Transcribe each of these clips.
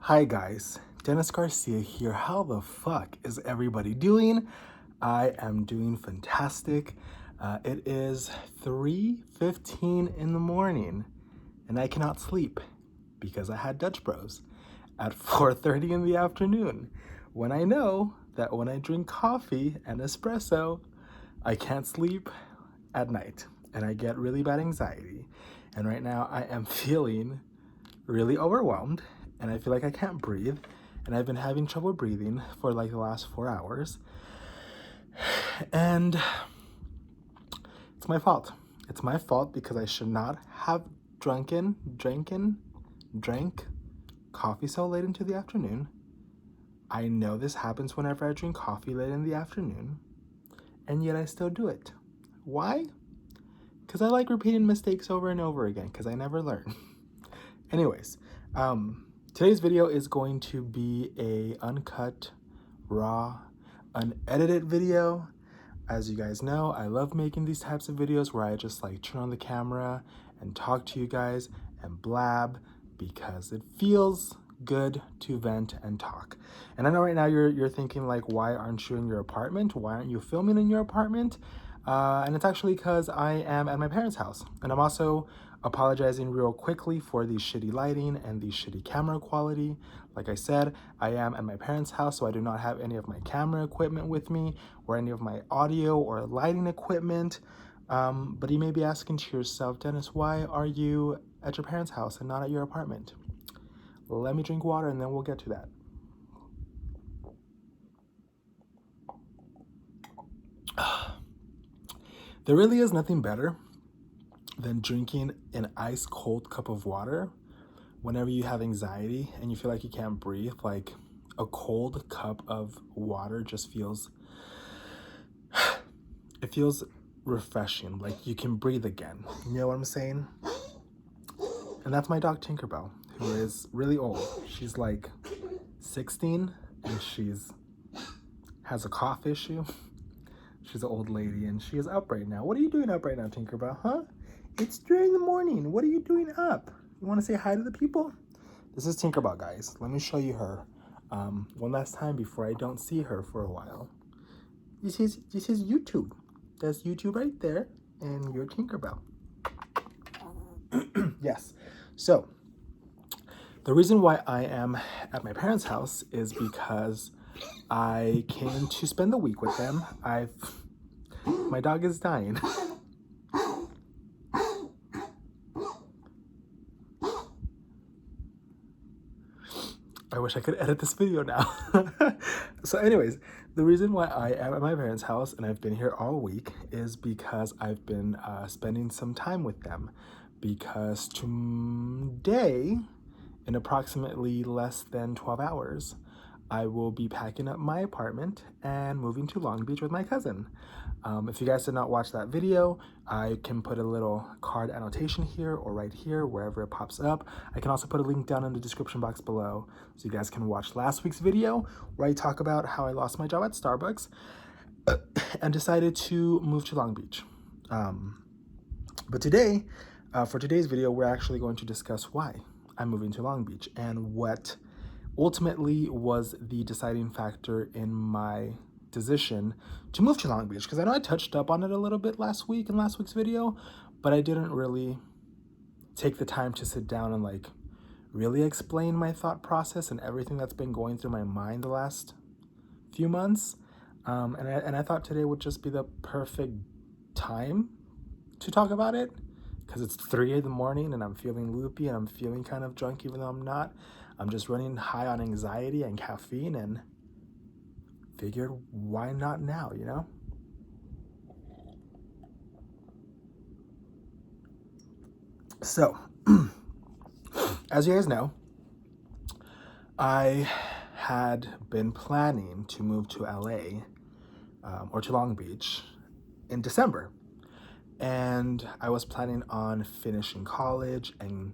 Hi guys, Dennis Garcia here. How the fuck is everybody doing? I am doing fantastic. It is 3:15 in the morning and I cannot sleep because I had Dutch Bros at 4:30 in the afternoon when I know that when I drink coffee and espresso, I can't sleep at night and I get really bad anxiety. And right now I am feeling really overwhelmed and I feel like I can't breathe, and I've been having trouble breathing for like the last 4 hours, and it's my fault. It's my fault because I should not have drank coffee so late into the afternoon. I know this happens whenever I drink coffee late in the afternoon, and yet I still do it. Why? Because I like repeating mistakes over and over again because I never learn. Anyways, today's video is going to be a uncut, raw, unedited video. As you guys know, I love making these types of videos where I just like turn on the camera and talk to you guys and blab because it feels good to vent and talk. And I know right now you're thinking like, why aren't you in your apartment? Why aren't you filming in your apartment? And it's actually because I am at my parents' house. And I'm also apologizing real quickly for the shitty lighting and the shitty camera quality. Like I said, I am at my parents' house, so I do not have any of my camera equipment with me or any of my audio or lighting equipment. But you may be asking to yourself, Dennis, why are you at your parents' house and not at your apartment? Let me drink water and then we'll get to that. There really is nothing better than drinking an ice cold cup of water whenever you have anxiety and you feel like you can't breathe. Like a cold cup of water just feels, it feels refreshing. Like you can breathe again. You know what I'm saying? And that's my dog Tinkerbell, who is really old. She's like 16 and has a cough issue. She's an old lady and she is up right now. What are you doing up right now, Tinkerbell, huh? It's during the morning. What are you doing up? You want to say hi to the people? This is Tinkerbell, guys. Let me show you her one last time before I don't see her for a while. This is YouTube. That's YouTube right there, and you're Tinkerbell. Yes. So, the reason why I am at my parents' house is because I came to spend the week with them. My dog is dying. I wish I could edit this video now. So anyways, the reason why I am at my parents' house and I've been here all week is because I've been spending some time with them. Because today, in approximately less than 12 hours, I will be packing up my apartment and moving to Long Beach with my cousin. If you guys did not watch that video, I can put a little card annotation here or right here, wherever it pops up. I can also put a link down in the description box below so you guys can watch last week's video where I talk about how I lost my job at Starbucks and decided to move to Long Beach. But today, for today's video, we're actually going to discuss why I'm moving to Long Beach and what ultimately was the deciding factor in my decision to move to Long Beach. Because I know I touched up on it a little bit last week in last week's video, but I didn't really take the time to sit down and like really explain my thought process and everything that's been going through my mind the last few months. And I thought today would just be the perfect time to talk about it because it's 3 in the morning and I'm feeling loopy and I'm feeling kind of drunk even though I'm not. I'm just running high on anxiety and caffeine and figured why not now, you know? So, as you guys know, I had been planning to move to LA or to Long Beach in December. And I was planning on finishing college and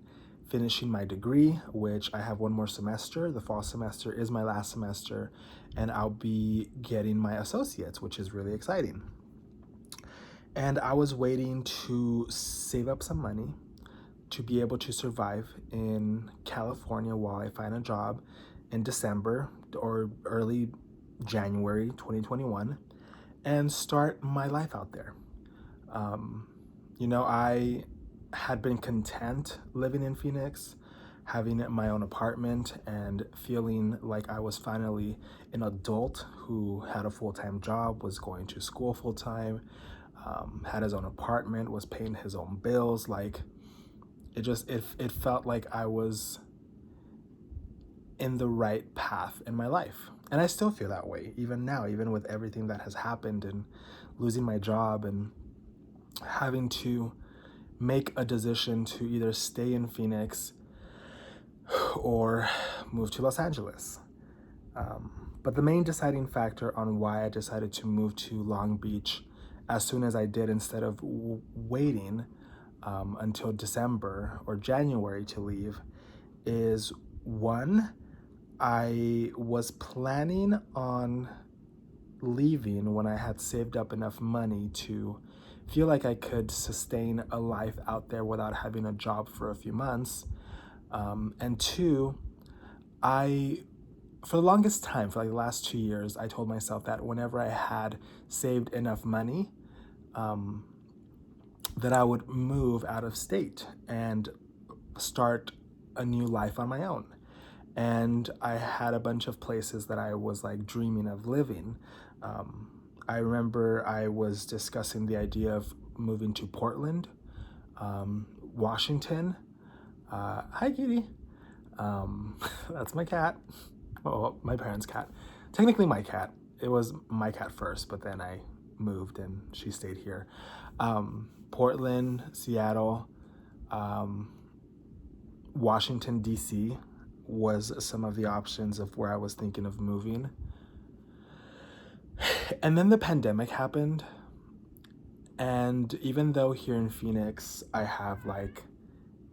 finishing my degree, which I have one more semester. The fall semester is my last semester, and I'll be getting my associates, which is really exciting. And I was waiting to save up some money to be able to survive in California while I find a job in December or early January 2021 and start my life out there. Um, I had been content living in Phoenix, having my own apartment, and feeling like I was finally an adult who had a full-time job, was going to school full-time, had his own apartment, was paying his own bills. Like, it felt like I was in the right path in my life. And I still feel that way, even now, even with everything that has happened and losing my job and having to make a decision to either stay in Phoenix or move to Los Angeles. But the main deciding factor on why I decided to move to Long Beach as soon as I did, instead of waiting until December or January to leave, is one, I was planning on leaving when I had saved up enough money to feel like I could sustain a life out there without having a job for a few months. And two, for the longest time, for like the last 2 years, I told myself that whenever I had saved enough money, that I would move out of state and start a new life on my own. And I had a bunch of places that I was like dreaming of living. I remember I was discussing the idea of moving to Portland, Washington. Hi, kitty. That's my cat. Oh, my parents' cat. Technically my cat. It was my cat first, but then I moved and she stayed here. Portland, Seattle, Washington, D.C. was some of the options of where I was thinking of moving. And then the pandemic happened. And even though here in Phoenix, I have like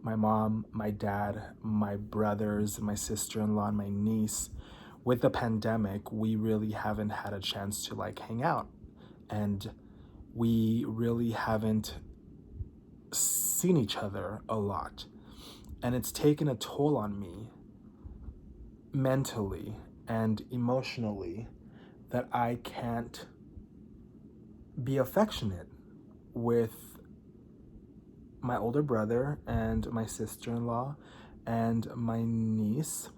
my mom, my dad, my brothers, my sister-in-law, and my niece, with the pandemic, we really haven't had a chance to like hang out. And we really haven't seen each other a lot. And it's taken a toll on me mentally and emotionally that I can't be affectionate with my older brother and my sister-in-law and my niece.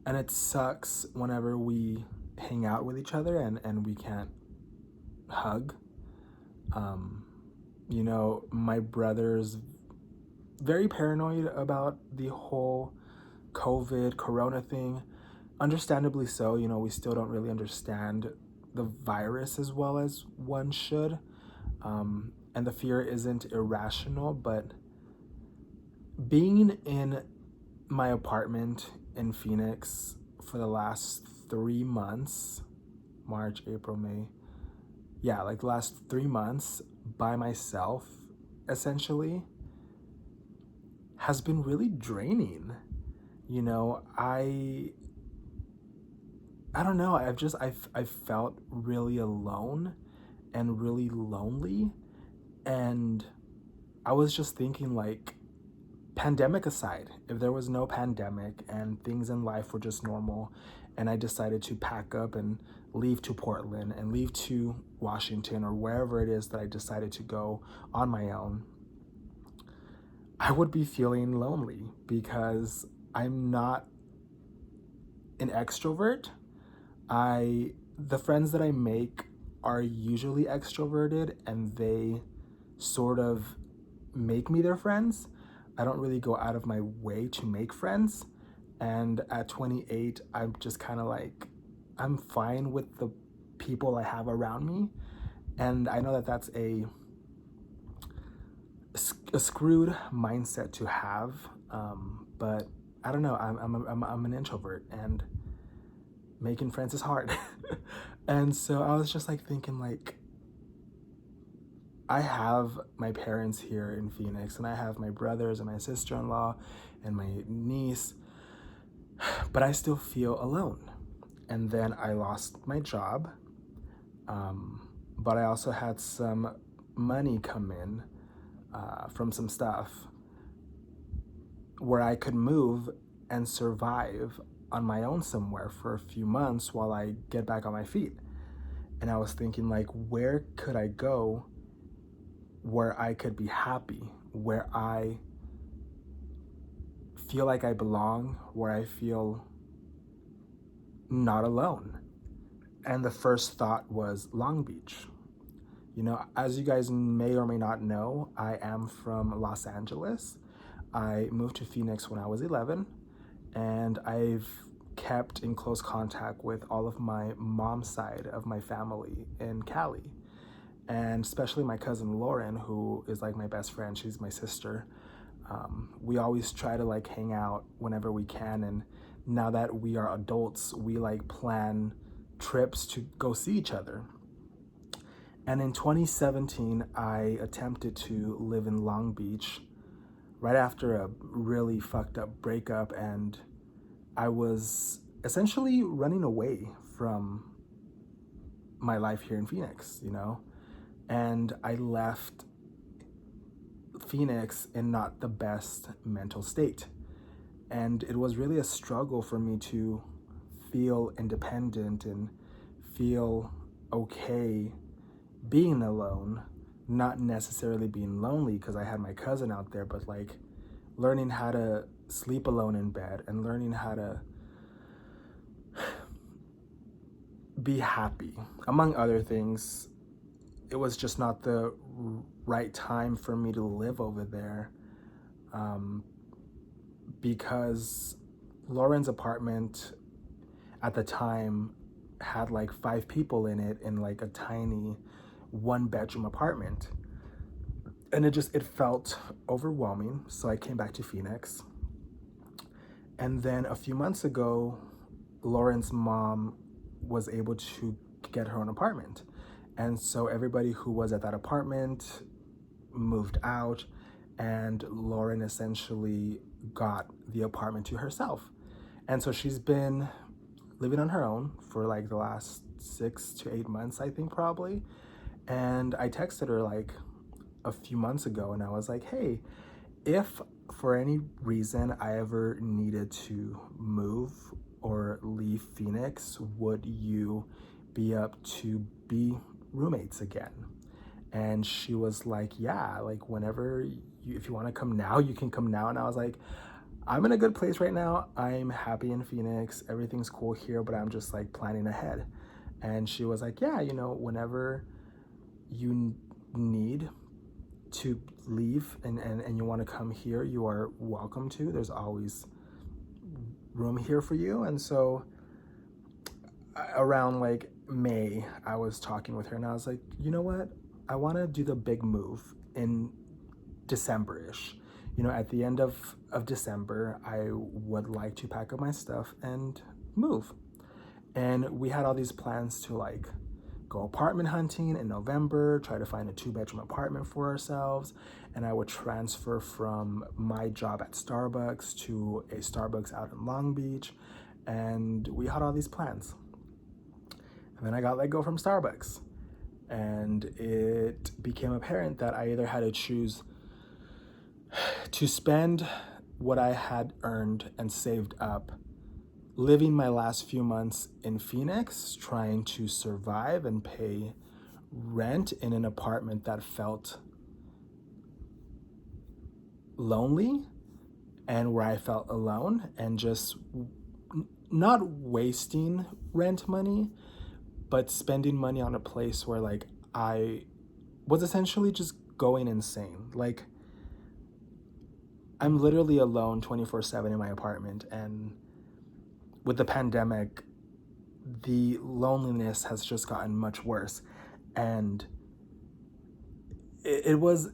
And it sucks whenever we hang out with each other and we can't hug. My brother's very paranoid about the whole corona thing. Understandably so. We still don't really understand the virus as well as one should. And the fear isn't irrational, but being in my apartment in Phoenix for the last 3 months, March, April, May, like the last 3 months by myself, essentially, has been really draining. I don't know, I've felt really alone and really lonely. And I was just thinking, like, pandemic aside, if there was no pandemic and things in life were just normal, and I decided to pack up and leave to Portland and leave to Washington or wherever it is that I decided to go on my own, I would be feeling lonely because I'm not an extrovert. The friends that I make are usually extroverted and they sort of make me their friends. I don't really go out of my way to make friends. And at 28, I'm just kind of like, I'm fine with the people I have around me. And I know that that's a screwed mindset to have, but I don't know. I'm an introvert, and making friends is hard. And so I was just like thinking, like, I have my parents here in Phoenix, and I have my brothers and my sister-in-law and my niece, but I still feel alone. And then I lost my job, but I also had some money come in from some stuff. where I could move and survive on my own somewhere for a few months while I get back on my feet. And I was thinking, like, where could I go where I could be happy, where I feel like I belong, where I feel not alone? And the first thought was Long Beach. You know, as you guys may or may not know, I am from Los Angeles. I moved to Phoenix when I was 11, and I've kept in close contact with all of my mom's side of my family in Cali, and especially my cousin Lauren, who is like my best friend. She's my sister. We always try to like hang out whenever we can, and now that we are adults, we like plan trips to go see each other. And in 2017, I attempted to live in Long Beach right after a really fucked up breakup, and I was essentially running away from my life here in Phoenix, you know? And I left Phoenix in not the best mental state. And it was really a struggle for me to feel independent and feel okay being alone, not necessarily being lonely because I had my cousin out there, but like learning how to sleep alone in bed and learning how to be happy, among other things. It was just not the right time for me to live over there, because Lauren's apartment at the time had like 5 people in it in like a tiny 1-bedroom apartment, and it felt overwhelming. So I came back to Phoenix, and then a few months ago Lauren's mom was able to get her own apartment, and so everybody who was at that apartment moved out, and Lauren essentially got the apartment to herself. And so she's been living on her own for like the last 6 to 8 months, I think, probably. And I texted her like a few months ago, and I was like, hey, if for any reason I ever needed to move or leave Phoenix, would you be up to be roommates again? And she was like, yeah, like whenever if you want to come now, you can come now. And I was like, I'm in a good place right now. I'm happy in Phoenix. Everything's cool here, but I'm just like planning ahead. And she was like, yeah, you know, whenever you need to leave and you want to come here, you are welcome to. There's always room here for you. And so around like May, I was talking with her, and I was like, you know what? I want to do the big move in December-ish. You know, at the end of December, I would like to pack up my stuff and move. And we had all these plans to like go apartment hunting in November, try to find a 2-bedroom apartment for ourselves. And I would transfer from my job at Starbucks to a Starbucks out in Long Beach. And we had all these plans. And then I got let go from Starbucks. And it became apparent that I either had to choose to spend what I had earned and saved up living my last few months in Phoenix, trying to survive and pay rent in an apartment that felt lonely and where I felt alone, and just not wasting rent money, but spending money on a place where like I was essentially just going insane. Like I'm literally alone 24/7 in my apartment, and with the pandemic, the loneliness has just gotten much worse. And it was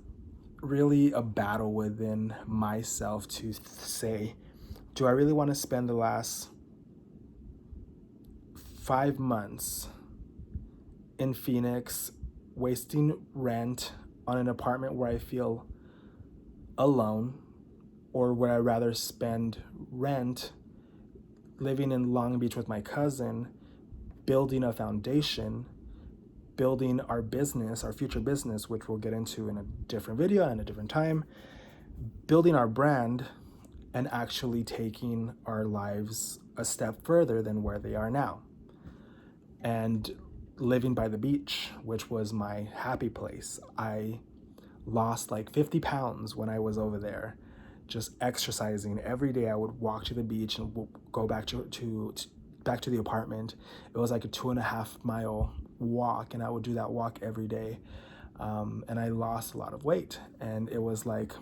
really a battle within myself to say, do I really want to spend the last 5 months in Phoenix wasting rent on an apartment where I feel alone, or would I rather spend rent living in Long Beach with my cousin, building a foundation, building our business, our future business, which we'll get into in a different video and a different time, building our brand and actually taking our lives a step further than where they are now. And living by the beach, which was my happy place. I lost like 50 pounds when I was over there, just exercising every day. I would walk to the beach and go back to the apartment. It was like a 2.5 mile walk, and I would do that walk every day. And I lost a lot of weight, and it was like,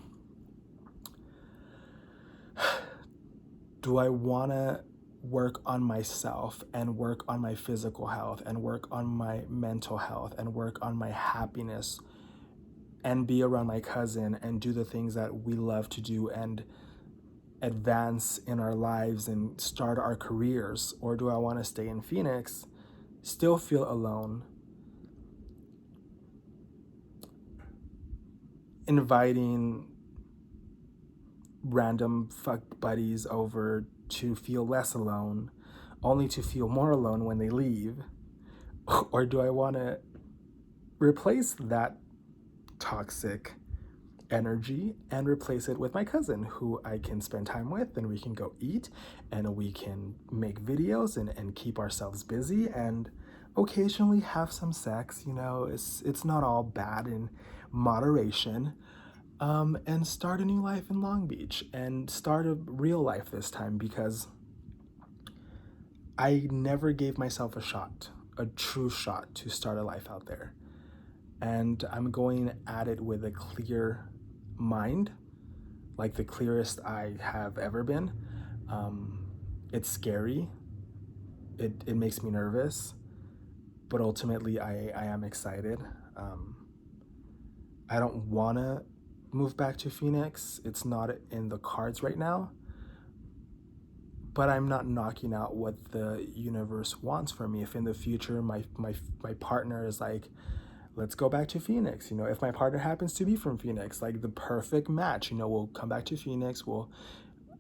do I want to work on myself and work on my physical health and work on my mental health and work on my happiness and be around my cousin and do the things that we love to do and advance in our lives and start our careers? Or do I want to stay in Phoenix, still feel alone, inviting random fuck buddies over to feel less alone, only to feel more alone when they leave? Or do I want to replace that toxic energy and replace it with my cousin who I can spend time with, and we can go eat and we can make videos and keep ourselves busy and occasionally have some sex? It's not all bad in moderation. And start a new life in Long Beach and start a real life this time, because I never gave myself a true shot to start a life out there. And I'm going at it with a clear mind, like the clearest I have ever been. It's scary. It makes me nervous, but ultimately I am excited. I don't want to move back to Phoenix. It's not in the cards right now, but I'm not knocking out what the universe wants for me. If in the future my partner is like, let's go back to Phoenix, if my partner happens to be from Phoenix, like the perfect match, we'll come back to Phoenix, we'll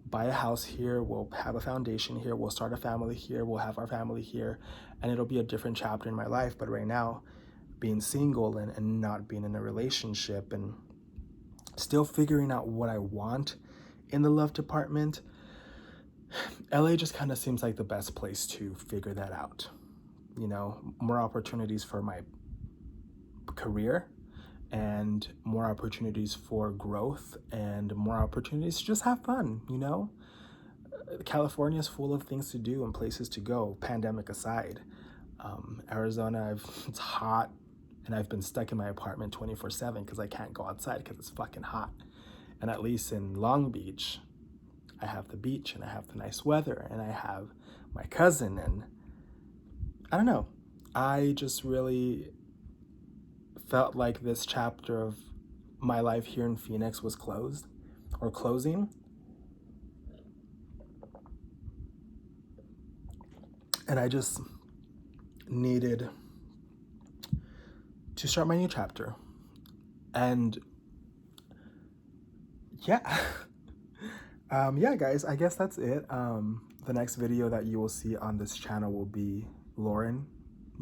buy a house here, we'll have a foundation here, we'll start a family here, we'll have our family here, and it'll be a different chapter in my life. But right now, being single and not being in a relationship and still figuring out what I want in the love department, LA just kind of seems like the best place to figure that out. More opportunities for my career and more opportunities for growth and more opportunities to just have fun. California is full of things to do and places to go, pandemic aside. Arizona, it's hot, and I've been stuck in my apartment 24/7 because I can't go outside because it's fucking hot. And at least in Long Beach, I have the beach and I have the nice weather and I have my cousin, and I don't know. I just really felt like this chapter of my life here in Phoenix was closed or closing. And I just needed to start my new chapter. And yeah. Yeah, guys, I guess that's it. The next video that you will see on this channel will be Lauren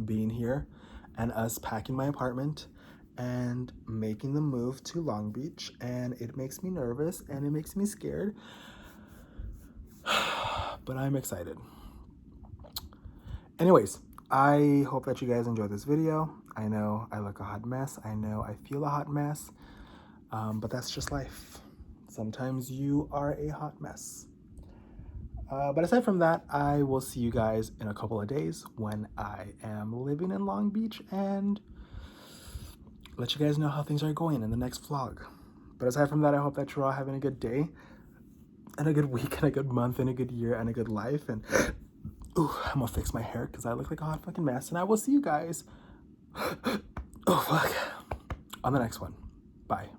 being here and us packing my apartment and making the move to Long Beach. And it makes me nervous and it makes me scared, but I'm excited. Anyways, I hope that you guys enjoyed this video. I know I look a hot mess. I know I feel a hot mess, but that's just life. Sometimes you are a hot mess. But aside from that, I will see you guys in a couple of days when I am living in Long Beach and let you guys know how things are going in the next vlog. But aside from that, I hope that you're all having a good day and a good week and a good month and a good year and a good life. And ooh, I'm gonna fix my hair because I look like a hot fucking mess. And I will see you guys, oh fuck, on the next one. Bye.